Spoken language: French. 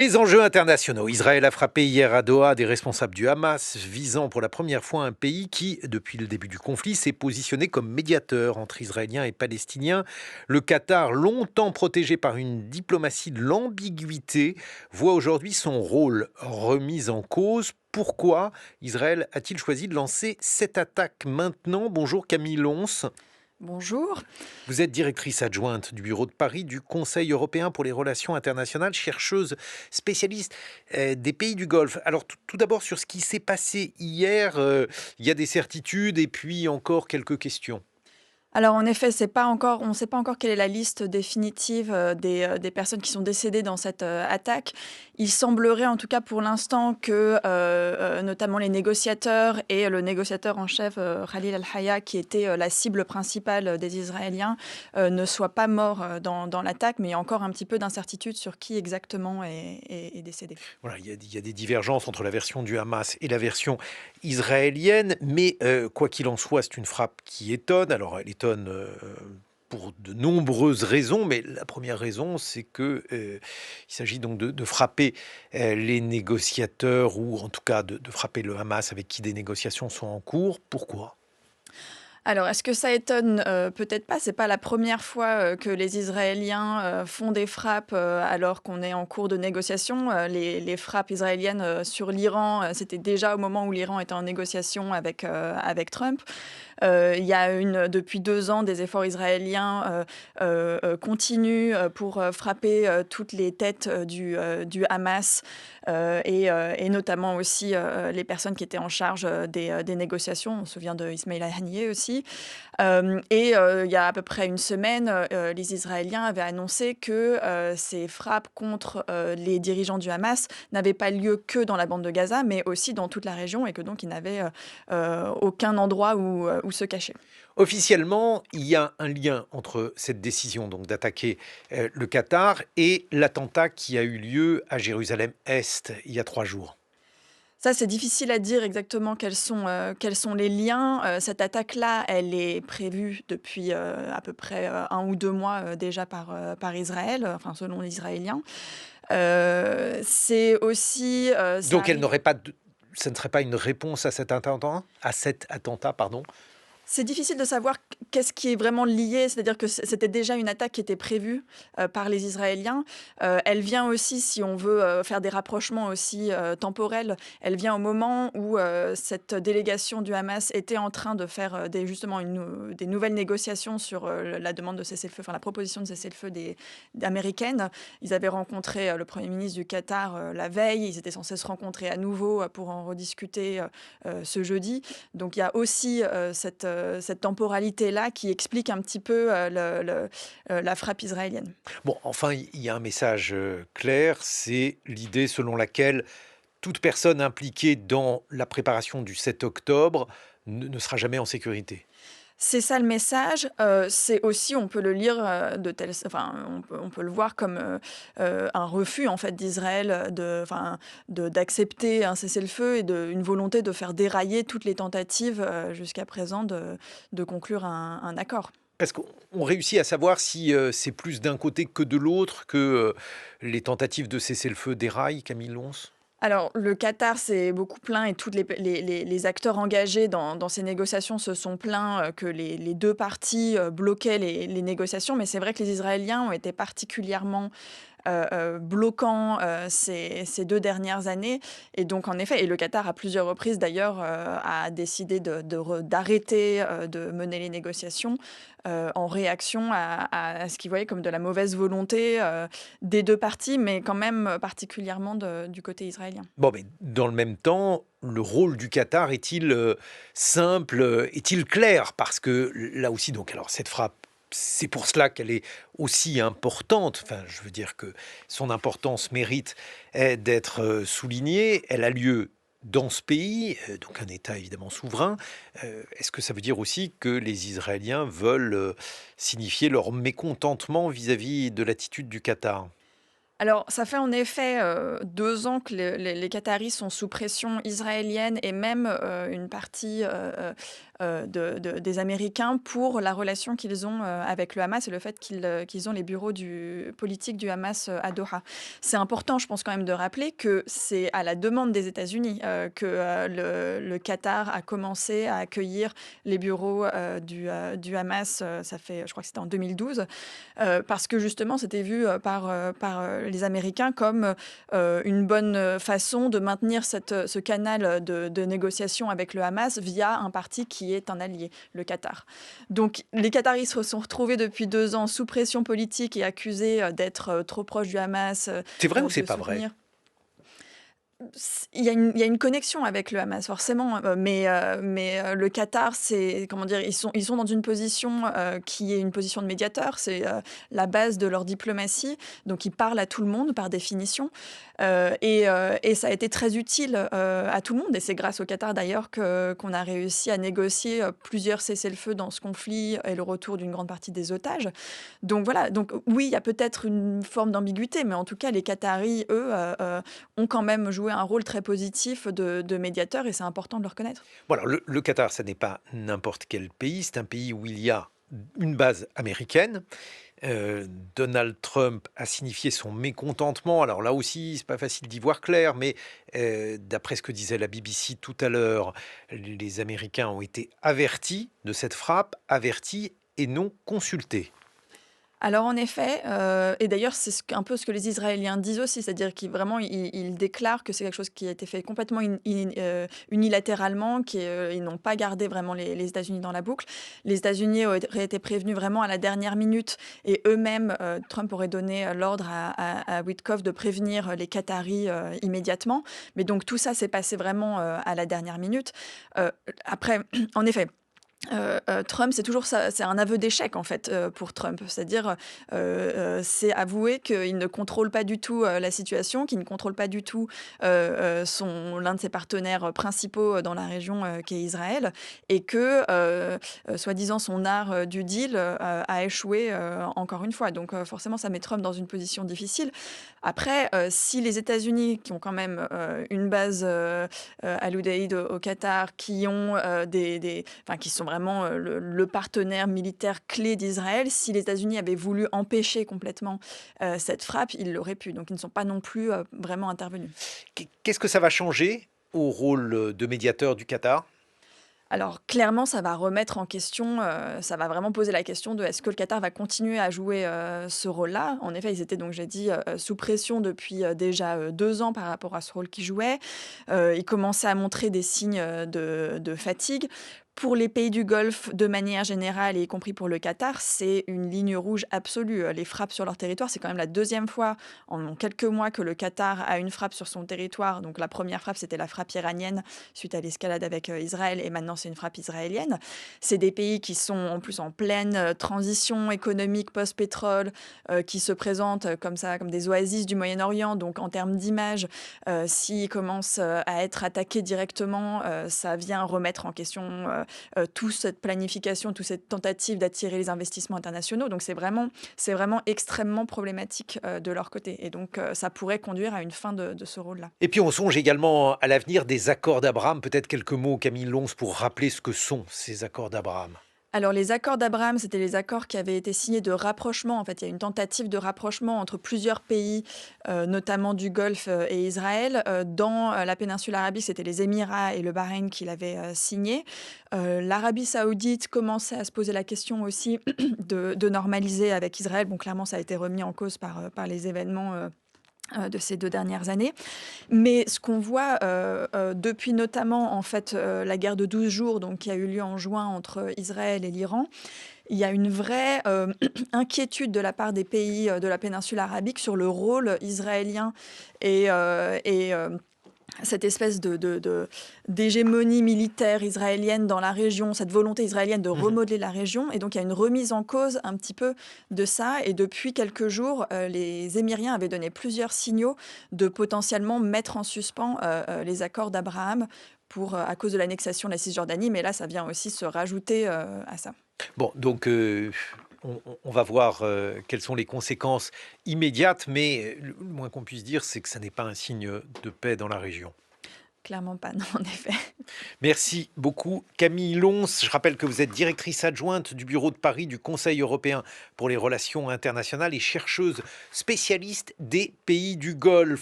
Les enjeux internationaux. Israël a frappé hier à Doha des responsables du Hamas, visant pour la première fois un pays qui, depuis le début du conflit, s'est positionné comme médiateur entre Israéliens et Palestiniens. Le Qatar, longtemps protégé par une diplomatie de l'ambiguïté, voit aujourd'hui son rôle remis en cause. Pourquoi Israël a-t-il choisi de lancer cette attaque maintenant? Bonjour Camille Lons. Bonjour. Vous êtes directrice adjointe du bureau de Paris du Conseil européen pour les relations internationales, chercheuse spécialiste des pays du Golfe. Alors tout d'abord sur ce qui s'est passé hier, il y a des certitudes et puis encore quelques questions. Alors en effet, on ne sait pas encore quelle est la liste définitive des personnes qui sont décédées dans cette attaque. Il semblerait en tout cas pour l'instant que notamment les négociateurs et le négociateur en chef Khalil al-Hayya, qui était la cible principale des Israéliens, ne soient pas morts dans l'attaque, mais il y a encore un petit peu d'incertitude sur qui exactement est décédé. Voilà, il y a des divergences entre la version du Hamas et la version israélienne, mais quoi qu'il en soit, c'est une frappe qui étonne. Alors elle étonne pour de nombreuses raisons, mais la première raison, c'est que il s'agit donc de frapper les négociateurs, ou en tout cas de frapper le Hamas avec qui des négociations sont en cours. Pourquoi? Alors, est-ce que ça étonne? Peut-être pas. C'est pas la première fois, que les Israéliens, font des frappes, alors qu'on est en cours de négociation. Les frappes israéliennes, sur l'Iran, c'était déjà au moment où l'Iran était en négociation avec Trump. Il y a depuis 2 ans, des efforts israéliens continuent pour frapper toutes les têtes du Hamas et notamment aussi les personnes qui étaient en charge des négociations. On se souvient de Ismail Haniyeh aussi. Il y a à peu près une semaine, les Israéliens avaient annoncé que ces frappes contre les dirigeants du Hamas n'avaient pas lieu que dans la bande de Gaza, mais aussi dans toute la région, et que donc ils n'avaient aucun endroit où se cacher. Officiellement, il y a un lien entre cette décision donc d'attaquer le Qatar et l'attentat qui a eu lieu à Jérusalem-Est il y a 3 jours. Ça, c'est difficile à dire exactement quels sont les liens. Cette attaque-là, elle est prévue depuis à peu près 1 ou 2 mois déjà par Israël, enfin selon les Israéliens. C'est aussi, ça Donc elle arrive. n'aurait pas ce ne serait pas une réponse à cet attentat, pardon. C'est difficile de savoir qu'est-ce qui est vraiment lié, c'est-à-dire que c'était déjà une attaque qui était prévue par les Israéliens. Elle vient aussi, si on veut faire des rapprochements aussi temporels, elle vient au moment où cette délégation du Hamas était en train de faire justement des nouvelles négociations sur la demande de cessez-le-feu, enfin la proposition de cessez-le-feu américaine. Ils avaient rencontré le Premier ministre du Qatar la veille, ils étaient censés se rencontrer à nouveau pour en rediscuter ce jeudi. Donc il y a aussi cette temporalité-là qui explique un petit peu la frappe israélienne. Bon, enfin, il y a un message clair, c'est l'idée selon laquelle toute personne impliquée dans la préparation du 7 octobre ne sera jamais en sécurité. C'est ça le message. C'est aussi, on peut le lire enfin, on peut le voir comme un refus en fait d'Israël d'accepter un cessez-le-feu et une volonté de faire dérailler toutes les tentatives jusqu'à présent de conclure un accord. Est-ce qu'on réussit à savoir si c'est plus d'un côté que de l'autre que les tentatives de cesser le feu déraillent, Camille Lons? Alors, le Qatar s'est beaucoup plaint, et tous les acteurs engagés dans ces négociations se sont plaints que les 2 parties bloquaient les négociations. Mais c'est vrai que les Israéliens ont été particulièrement bloquants ces 2 dernières années. Et donc, en effet, et le Qatar, à plusieurs reprises d'ailleurs, a décidé d'arrêter de mener les négociations en réaction à ce qu'il voyait comme de la mauvaise volonté des 2 parties, mais quand même particulièrement du côté israélien. Bon, mais dans le même temps, le rôle du Qatar est-il simple, est-il clair? Parce que là aussi, donc, alors cette frappe, c'est pour cela qu'elle est aussi importante. Enfin, je veux dire que son importance mérite d'être soulignée. Elle a lieu dans ce pays, donc un État évidemment souverain. Est-ce que ça veut dire aussi que les Israéliens veulent signifier leur mécontentement vis-à-vis de l'attitude du Qatar? Alors, ça fait en effet 2 ans que les Qataris sont sous pression israélienne, et même une partie des Américains pour la relation qu'ils ont avec le Hamas et le fait qu'ils ont les bureaux politiques du Hamas à Doha. C'est important, je pense quand même de rappeler que c'est à la demande des États-Unis que le Qatar a commencé à accueillir les bureaux du Hamas, ça fait, je crois que c'était en 2012, parce que justement c'était vu par les Américains comme une bonne façon de maintenir ce canal de négociation avec le Hamas via un parti qui est un allié, le Qatar. Donc les Qataris se sont retrouvés depuis 2 ans sous pression politique et accusés d'être trop proches du Hamas, C'est vrai ou c'est de pas vrai? soutenir. Il y a une connexion avec le Hamas forcément, mais le Qatar, c'est comment dire? Ils sont dans une position, qui est une position de médiateur. C'est, la base de leur diplomatie, donc ils parlent à tout le monde par définition, et ça a été très utile, à tout le monde et c'est grâce au Qatar d'ailleurs qu'on a réussi à négocier, plusieurs cessez-le-feu dans ce conflit et le retour d'une grande partie des otages. Donc voilà, donc oui, il y a peut-être une forme d'ambiguïté, mais en tout cas les Qataris, eux, ont quand même joué un rôle très positif de médiateur et c'est important de le reconnaître. Bon, alors le Qatar, ça n'est pas n'importe quel pays, c'est un pays où il y a une base américaine. Euh, Donald Trump a signifié son mécontentement. Alors là aussi, c'est pas facile d'y voir clair, mais d'après ce que disait la BBC tout à l'heure, les Américains ont été avertis de cette frappe, avertis et non consultés. Alors en effet, et d'ailleurs c'est un peu ce que les Israéliens disent aussi, c'est-à-dire qu'ils vraiment ils déclarent que c'est quelque chose qui a été fait complètement unilatéralement, ils n'ont pas gardé vraiment les États-Unis dans la boucle. Les États-Unis auraient été prévenus vraiment à la dernière minute et eux-mêmes, Trump aurait donné l'ordre à Witkoff de prévenir les Qataris immédiatement. Mais donc tout ça s'est passé vraiment à la dernière minute. Après, en effet, Trump, c'est toujours ça, c'est un aveu d'échec en fait pour Trump. C'est-à-dire, c'est avouer qu'il ne contrôle pas du tout la situation, qu'il ne contrôle pas du tout l'un de ses partenaires principaux dans la région qui est Israël, et que, soi-disant, son art du deal a échoué encore une fois. Donc forcément, ça met Trump dans une position difficile. Après, si les États-Unis, qui ont quand même une base à l'Udeid au Qatar, qui ont enfin, qui sont vraiment le partenaire militaire clé d'Israël. Si les États-Unis avaient voulu empêcher complètement cette frappe, ils l'auraient pu. Donc ils ne sont pas non plus vraiment intervenus. Qu'est-ce que ça va changer au rôle de médiateur du Qatar? Alors clairement, ça va remettre en question, ça va vraiment poser la question de est-ce que le Qatar va continuer à jouer ce rôle-là? En effet, ils étaient donc, j'ai dit, sous pression depuis déjà 2 ans par rapport à ce rôle qu'ils jouaient. Ils commençaient à montrer des signes de fatigue. Pour les pays du Golfe, de manière générale, et y compris pour le Qatar, c'est une ligne rouge absolue. Les frappes sur leur territoire, c'est quand même la deuxième fois en quelques mois que le Qatar a une frappe sur son territoire. Donc la première frappe, c'était la frappe iranienne suite à l'escalade avec Israël, et maintenant c'est une frappe israélienne. C'est des pays qui sont en plus en pleine transition économique post-pétrole, qui se présentent comme ça, comme des oasis du Moyen-Orient. Donc en termes d'image, s'ils commencent à être attaqués directement, ça vient remettre en question toute cette planification, toute cette tentative d'attirer les investissements internationaux. Donc c'est vraiment extrêmement problématique de leur côté. Et donc ça pourrait conduire à une fin de ce rôle-là. Et puis on songe également à l'avenir des accords d'Abraham. Peut-être quelques mots, Camille Lons, pour rappeler ce que sont ces accords d'Abraham. Alors les accords d'Abraham, c'était les accords qui avaient été signés de rapprochement. En fait, il y a une tentative de rapprochement entre plusieurs pays, notamment du Golfe et Israël. Dans la péninsule arabique, c'était les Émirats et le Bahreïn qui l'avaient signé. L'Arabie saoudite commençait à se poser la question aussi de normaliser avec Israël. Bon, clairement, ça a été remis en cause par les événements de ces 2 dernières années. Mais ce qu'on voit depuis notamment en fait la guerre de 12 jours, donc qui a eu lieu en juin entre Israël et l'Iran, il y a une vraie inquiétude de la part des pays de la péninsule arabique sur le rôle israélien et cette espèce d'hégémonie militaire israélienne dans la région, cette volonté israélienne de remodeler la région. Et donc, il y a une remise en cause un petit peu de ça. Et depuis quelques jours, les Émiriens avaient donné plusieurs signaux de potentiellement mettre en suspens les accords d'Abraham à cause de l'annexation de la Cisjordanie. Mais là, ça vient aussi se rajouter à ça. Bon, donc on va voir quelles sont les conséquences immédiates, mais le moins qu'on puisse dire, c'est que ça n'est pas un signe de paix dans la région. Clairement pas, non, en effet. Merci beaucoup Camille Lons. Je rappelle que vous êtes directrice adjointe du bureau de Paris du Conseil européen pour les relations internationales et chercheuse spécialiste des pays du Golfe.